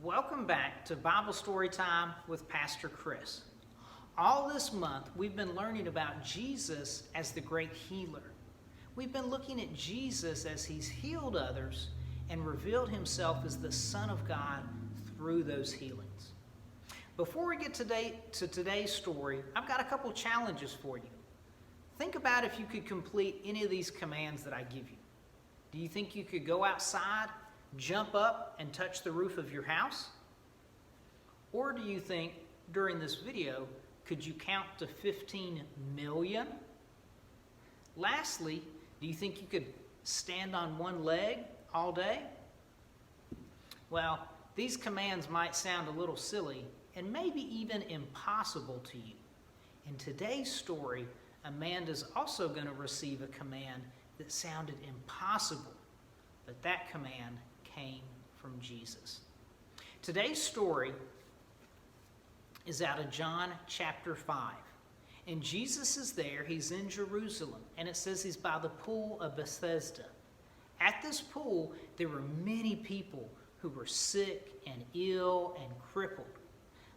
Welcome back to Bible Story Time with Pastor Chris. All this month, we've been learning about Jesus as the great healer. We've been looking at Jesus as he's healed others and revealed himself as the Son of God through those healings. Before we get to today's story, I've got a couple challenges for you. Think about if you could complete any of these commands that I give you. Do you think you could go outside, jump up, and touch the roof of your house? Or do you think during this video, could you count to 15 million? Lastly, do you think you could stand on one leg all day? Well, these commands might sound a little silly and maybe even impossible to you. In today's story, Amanda's also going to receive a command that sounded impossible, but that command came from Jesus. Today's story is out of John chapter 5. And Jesus is there, he's in Jerusalem, and it says he's by the pool of Bethesda. At this pool, there were many people who were sick and ill and crippled.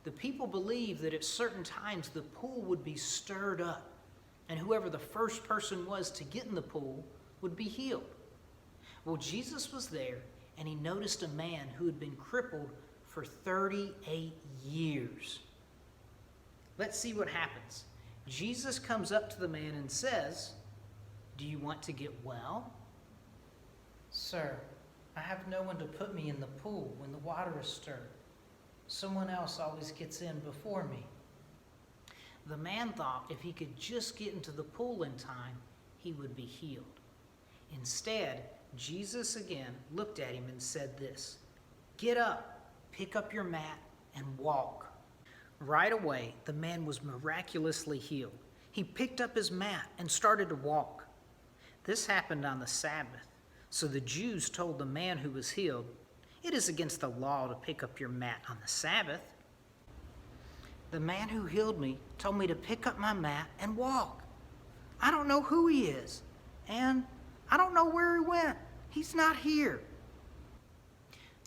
The people believed that at certain times the pool would be stirred up, and whoever the first person was to get in the pool would be healed. Well, Jesus was there, and he noticed a man who had been crippled for 38 years. Let's see what happens. Jesus comes up to the man and says, "Do you want to get well?" "Sir, I have no one to put me in the pool when the water is stirred. Someone else always gets in before me." The man thought if he could just get into the pool in time, he would be healed. Instead, Jesus again looked at him and said this, "Get up, pick up your mat, and walk." Right away, the man was miraculously healed. He picked up his mat and started to walk. This happened on the Sabbath. So the Jews told the man who was healed, "It is against the law to pick up your mat on the Sabbath." "The man who healed me told me to pick up my mat and walk. I don't know who he is, and I don't know where he went. He's not here."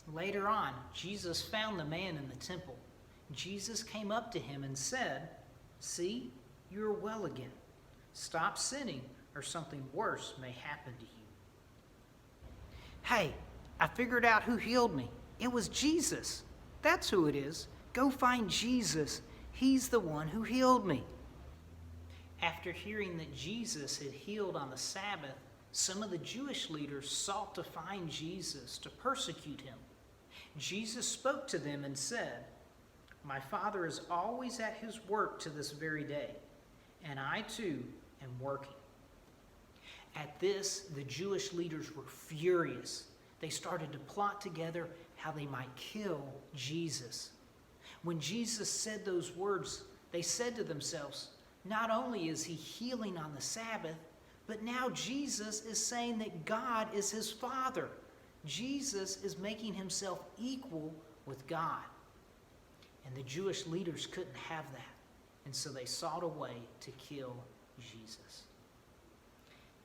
Later on, Jesus found the man in the temple. Jesus came up to him and said, "See, you are well again. Stop sinning, or something worse may happen to you." "Hey, I figured out who healed me. It was Jesus. That's who it is. Go find Jesus. He's the one who healed me." After hearing that Jesus had healed on the Sabbath, some of the Jewish leaders sought to find Jesus to persecute him. Jesus spoke to them and said, "My Father is always at his work to this very day, and I too am working." At this, the Jewish leaders were furious. They started to plot together how they might kill Jesus. When Jesus said those words, they said to themselves, not only is he healing on the Sabbath, but now Jesus is saying that God is his Father. Jesus is making himself equal with God. And the Jewish leaders couldn't have that. And so they sought a way to kill Jesus.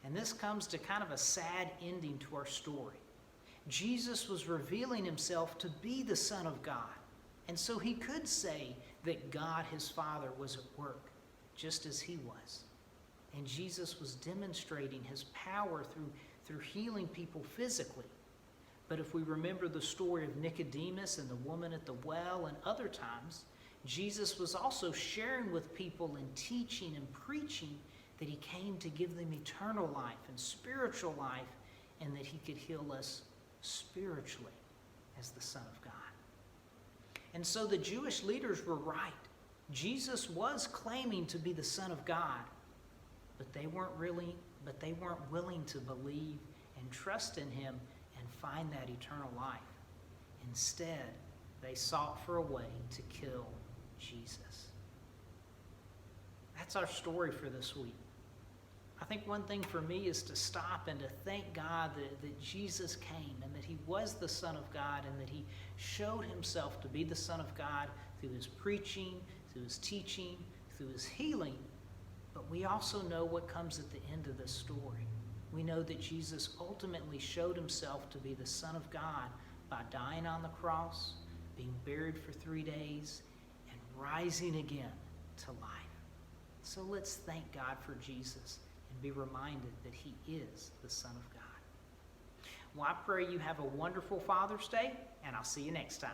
And this comes to kind of a sad ending to our story. Jesus was revealing himself to be the Son of God. And so he could say that God, his Father, was at work, just as he was. And Jesus was demonstrating his power through healing people physically. But if we remember the story of Nicodemus and the woman at the well and other times, Jesus was also sharing with people and teaching and preaching that he came to give them eternal life and spiritual life, and that he could heal us spiritually as the Son of God. And so the Jewish leaders were right. Jesus was claiming to be the Son of God, but they weren't willing to believe and trust in him and find that eternal life. Instead, they sought for a way to kill Jesus. That's our story for this week. I think one thing for me is to stop and to thank God that Jesus came and that he was the Son of God and that he showed himself to be the Son of God through his preaching, through his teaching, through his healing. But we also know what comes at the end of this story. We know that Jesus ultimately showed himself to be the Son of God by dying on the cross, being buried for 3 days, and rising again to life. So let's thank God for Jesus and be reminded that he is the Son of God. Well, I pray you have a wonderful Father's Day, and I'll see you next time.